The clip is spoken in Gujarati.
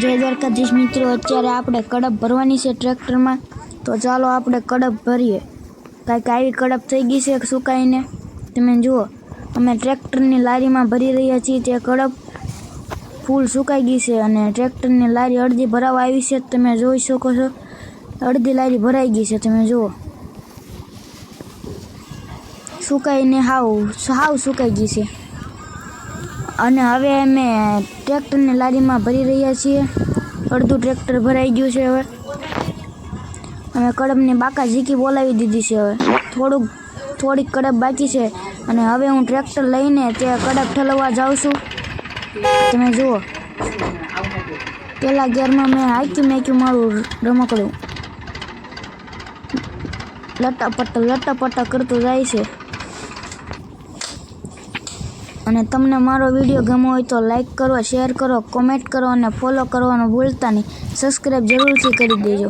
જય દ્વારકાધીશ મિત્રો, અત્યારે આપણે કડપ ભરવાની છે ટ્રેક્ટરમાં. તો ચાલો આપણે કડપ ભરીએ. કાંઈક આવી કડપ થઈ ગઈ છે સુકાઈને. તમે જુઓ, અમે ટ્રેક્ટરની લારીમાં ભરી રહ્યા છીએ. તે કડપ ફૂલ સુકાઈ ગઈ છે અને ટ્રેક્ટરની લારી અડધી ભરાવા આવી છે. તમે જોઈ શકો છો, અડધી લારી ભરાઈ ગઈ છે. તમે જુઓ, સુકાઈને હાવ સુકાઈ ગઈ છે. અને હવે અમે ટ્રેક્ટરની લારીમાં ભરી રહ્યા છીએ. અડધું ટ્રેક્ટર ભરાઈ ગયું છે. હવે અમે કડપની બાકા ઝીકી બોલાવી દીધી છે. હવે થોડીક કડપ બાકી છે અને હવે હું ટ્રેક્ટર લઈને તે કડપ ઠલવવા જાઉં છું. તમે જુઓ, પહેલાં ગેરમાં મેં હાંક્યું મારું રમકડું લટાપટા કરતું જાય છે. અને તમને મારો વિડીયો ગમ્યો હોય તો લાઈક કરો, શેર કરો, કોમેન્ટ કરો અને ફોલો કરવાનું ભૂલતા નહીં. સબસ્ક્રાઈબ જરૂરથી કરી દેજો.